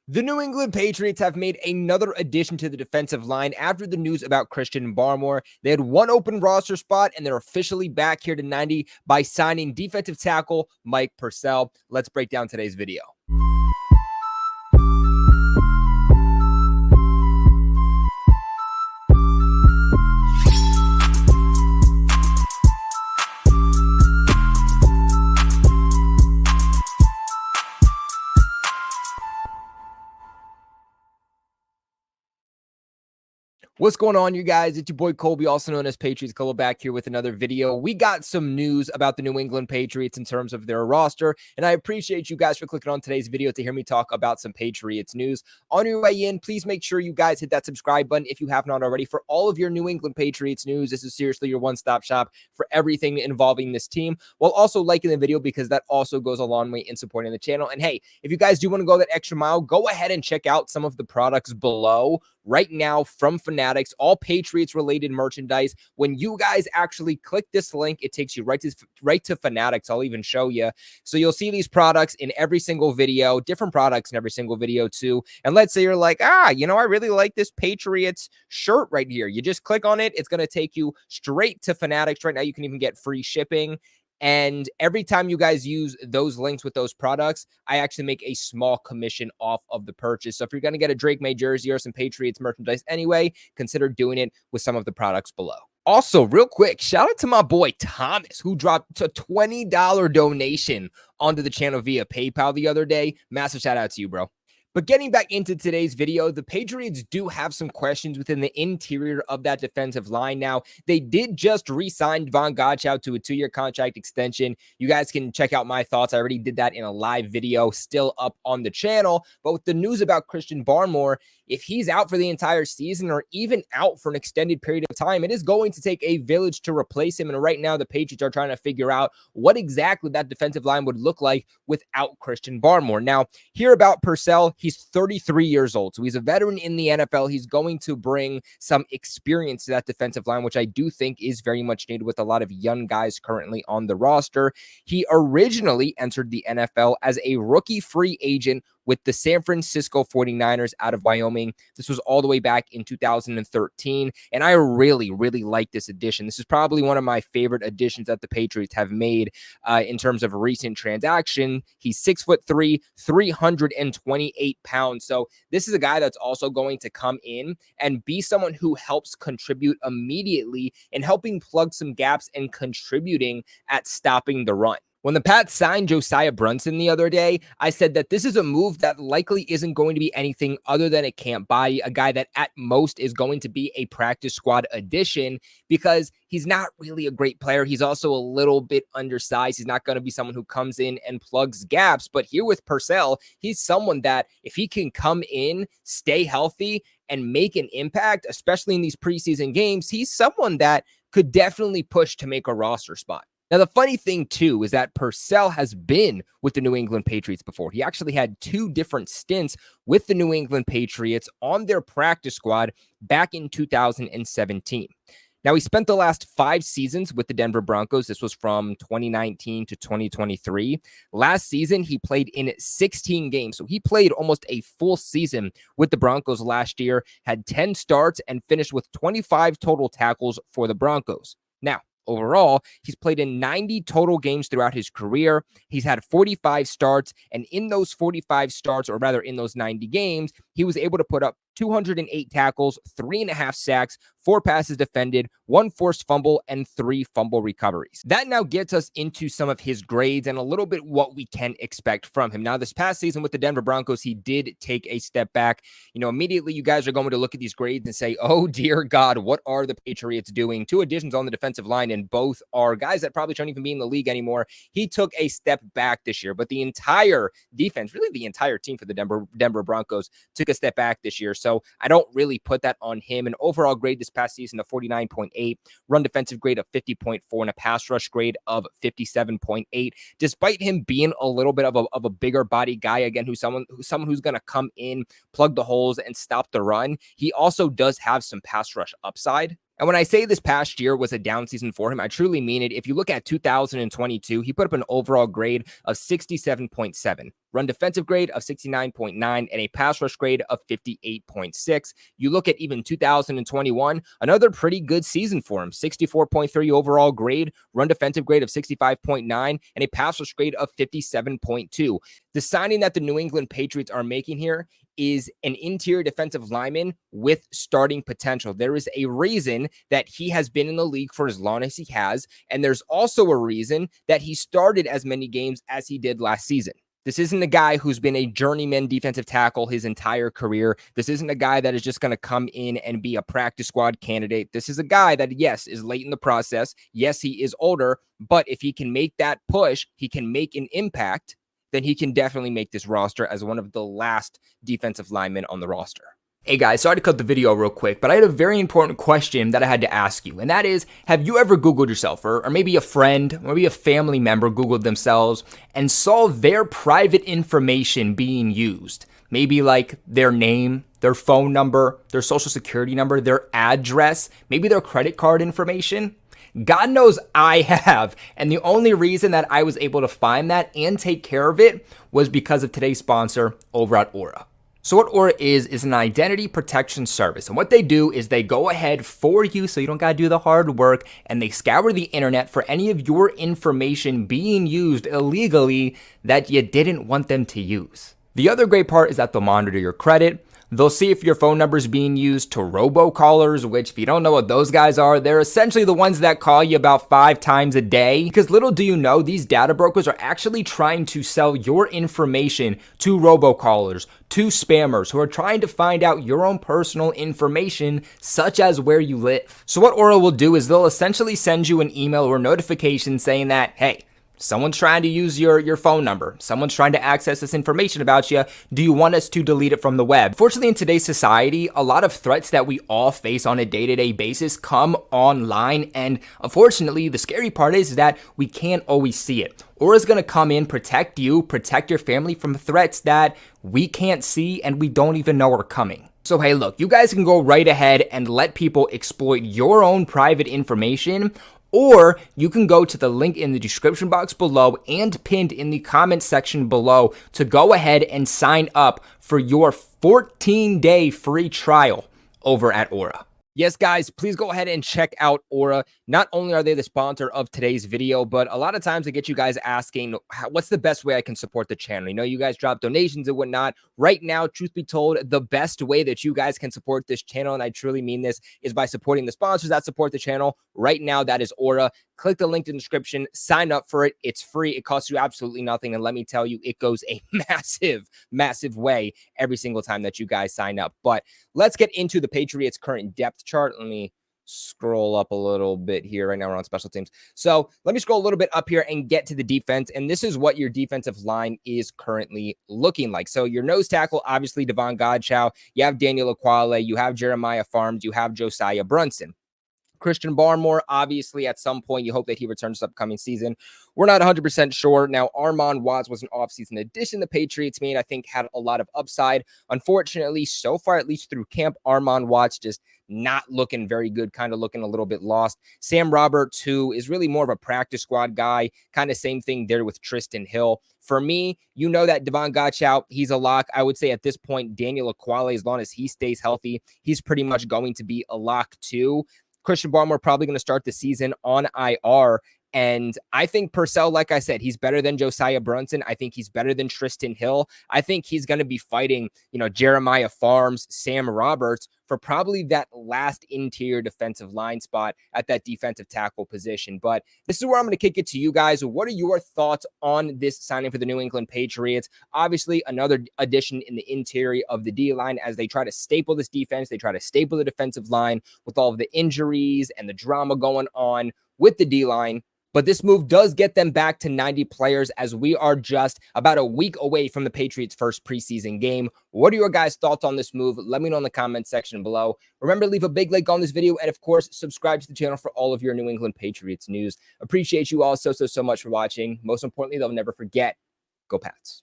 The New England Patriots have made another addition to the defensive line after the news about Christian Barmore. They had one open roster spot, and they're officially back here to 90 by signing defensive tackle Mike Purcell. Let's break down today's video. What's going on, you guys? It's your boy Colby, also known as Patriots Global, back here with another video. We got some news about the New England Patriots in terms of their roster, and I appreciate you guys for clicking on today's video to hear me talk about some Patriots news. On your way in, please make sure you guys hit that subscribe button if you have not already for all of your New England Patriots news. This is seriously your one-stop shop for everything involving this team, while also liking the video because that also goes a long way in supporting the channel. And hey, if you guys do want to go that extra mile, go ahead and check out some of the products below right now from Fanatics, all Patriots related merchandise. When you guys actually click this link, it takes you right to Fanatics. I'll even show you. So you'll see these products in every single video, different products in every single video too. And let's say you're like, I really like this Patriots shirt right here. You just click on it. It's going to take you straight to Fanatics. Right now, you can even get free shipping. And every time you guys use those links with those products, I actually make a small commission off of the purchase. So if you're going to get a Drake May jersey or some Patriots merchandise anyway, consider doing it with some of the products below. Also, real quick, shout out to my boy Thomas, who dropped a $20 donation onto the channel via PayPal the other day. Massive shout out to you, bro. But getting back into today's video, the Patriots do have some questions within the interior of that defensive line. Now, they did just re-sign Von Godchaux to a 2-year contract extension. You guys can check out my thoughts. I already did that in a live video still up on the channel. But with the news about Christian Barmore, if he's out for the entire season or even out for an extended period of time, it is going to take a village to replace him. And right now, the Patriots are trying to figure out what exactly that defensive line would look like without Christian Barmore. Now, here about Purcell, he's 33 years old, so he's a veteran in the NFL. He's going to bring some experience to that defensive line, which I do think is very much needed with a lot of young guys currently on the roster. He originally entered the NFL as a rookie free agent with the San Francisco 49ers out of Wyoming. This was all the way back in 2013, and I really, really like this addition. This is probably one of my favorite additions that the Patriots have made in terms of recent transaction. He's 6'3", 328 pounds. So this is a guy that's also going to come in and be someone who helps contribute immediately and helping plug some gaps and contributing at stopping the run. When the Pats signed Josiah Brunson the other day, I said that this is a move that likely isn't going to be anything other than a camp body, a guy that at most is going to be a practice squad addition because he's not really a great player. He's also a little bit undersized. He's not going to be someone who comes in and plugs gaps. But here with Purcell, he's someone that if he can come in, stay healthy, and make an impact, especially in these preseason games, he's someone that could definitely push to make a roster spot. Now, the funny thing, too, is that Purcell has been with the New England Patriots before. He actually had 2 different stints with the New England Patriots on their practice squad back in 2017. Now, he spent the last 5 seasons with the Denver Broncos. This was from 2019 to 2023. Last season, he played in 16 games. So he played almost a full season with the Broncos last year, had 10 starts, and finished with 25 total tackles for the Broncos. Now, overall, he's played in 90 total games throughout his career. He's had 45 starts, and in those 45 starts, or rather in those 90 games, he was able to put up 208 tackles, 3.5 sacks, 4 passes defended, 1 forced fumble, and 3 fumble recoveries. That now gets us into some of his grades and a little bit what we can expect from him. Now, this past season with the Denver Broncos, he did take a step back. Immediately you guys are going to look at these grades and say, oh dear God, what are the Patriots doing? 2 additions on the defensive line, and both are guys that probably shouldn't even be in the league anymore. He took a step back this year, but the entire defense, really the entire team for the Denver Broncos, took a step back this year. So I don't really put that on him. An overall grade this past season of 49.8, run defensive grade of 50.4, and a pass rush grade of 57.8. Despite him being a little bit of a bigger body guy, again, who's someone who's going to come in, plug the holes, and stop the run, he also does have some pass rush upside. And when I say this past year was a down season for him, I truly mean it. If you look at 2022, he put up an overall grade of 67.7, run defensive grade of 69.9, and a pass rush grade of 58.6. You look at even 2021, another pretty good season for him, 64.3 overall grade, run defensive grade of 65.9, and a pass rush grade of 57.2. The signing that the New England Patriots are making here is an interior defensive lineman with starting potential. There is a reason that he has been in the league for as long as he has, and there's also a reason that he started as many games as he did last season. This isn't a guy who's been a journeyman defensive tackle his entire career. This isn't a guy that is just going to come in and be a practice squad candidate. This is a guy that, yes, is late in the process. Yes, he is older, but if he can make that push, he can make an impact, then he can definitely make this roster as one of the last defensive linemen on the roster. Hey guys, sorry to cut the video real quick, but I had a very important question that I had to ask you, and that is, have you ever Googled yourself, or maybe a friend, or maybe a family member Googled themselves and saw their private information being used? Maybe like their name, their phone number, their social security number, their address, maybe their credit card information? God knows I have, and the only reason that I was able to find that and take care of it was because of today's sponsor over at Aura. So what Aura is an identity protection service, and what they do is they go ahead for you so you don't gotta do the hard work, and they scour the internet for any of your information being used illegally that you didn't want them to use. The other great part is that they'll monitor your credit. They'll see if your phone number is being used to robocallers, which if you don't know what those guys are, they're essentially the ones that call you about 5 times a day. Because little do you know, these data brokers are actually trying to sell your information to robocallers, to spammers who are trying to find out your own personal information, such as where you live. So what Aura will do is they'll essentially send you an email or notification saying that, hey, someone's trying to use your phone number. Someone's trying to access this information about you. Do you want us to delete it from the web? Fortunately, in today's society, a lot of threats that we all face on a day-to-day basis come online. And unfortunately, the scary part is that we can't always see it. Aura's going to come in, protect you, protect your family from threats that we can't see and we don't even know are coming. So hey, look, you guys can go right ahead and let people exploit your own private information, or you can go to the link in the description box below and pinned in the comment section below to go ahead and sign up for your 14-day free trial over at Aura. Yes, guys, please go ahead and check out Aura. Not only are they the sponsor of today's video, but a lot of times I get you guys asking, what's the best way I can support the channel? You know, you guys drop donations and whatnot. Right now, truth be told, the best way that you guys can support this channel, and I truly mean this, is by supporting the sponsors that support the channel. Right now, that is Aura. Click the link in the description, sign up for it. It's free. It costs you absolutely nothing. And let me tell you, it goes a massive way every single time that you guys sign up. But let's get into the Patriots' current depth chart. Let me scroll up a little bit here. Right now we're on special teams. So let me scroll a little bit up here and get to the defense. And this is what your defensive line is currently looking like. So your nose tackle, obviously Davon Godchaux. You have Daniel Aquale. You have Jeremiah Farms. You have Josiah Brunson. Christian Barmore, obviously, at some point, you hope that he returns this upcoming season. We're not 100% sure. Now, Armand Watts was an offseason addition the Patriots made, I think, had a lot of upside. Unfortunately, so far, at least through camp, Armand Watts just not looking very good, kind of looking a little bit lost. Sam Roberts, who is really more of a practice squad guy, kind of same thing there with Tristan Hill. For me, you know that Davon Godchaux, he's a lock. I would say at this point, Daniel Aquale, as long as he stays healthy, he's pretty much going to be a lock too. Christian Barmore probably going to start the season on IR. And I think Purcell, like I said, he's better than Josiah Brunson. I think he's better than Tristan Hill. I think he's going to be fighting, you know, Jeremiah Farms, Sam Roberts for probably that last interior defensive line spot at that defensive tackle position. But this is where I'm going to kick it to you guys. What are your thoughts on this signing for the New England Patriots? Obviously, another addition in the interior of the D-line as they try to staple this defense. They try to staple the defensive line with all of the injuries and the drama going on with the D-line. But this move does get them back to 90 players as we are just about a week away from the Patriots' first preseason game. What are your guys' thoughts on this move? Let me know in the comment section below. Remember, leave a big like on this video. And of course, subscribe to the channel for all of your New England Patriots news. Appreciate you all so much for watching. Most importantly, they'll never forget, go Pats.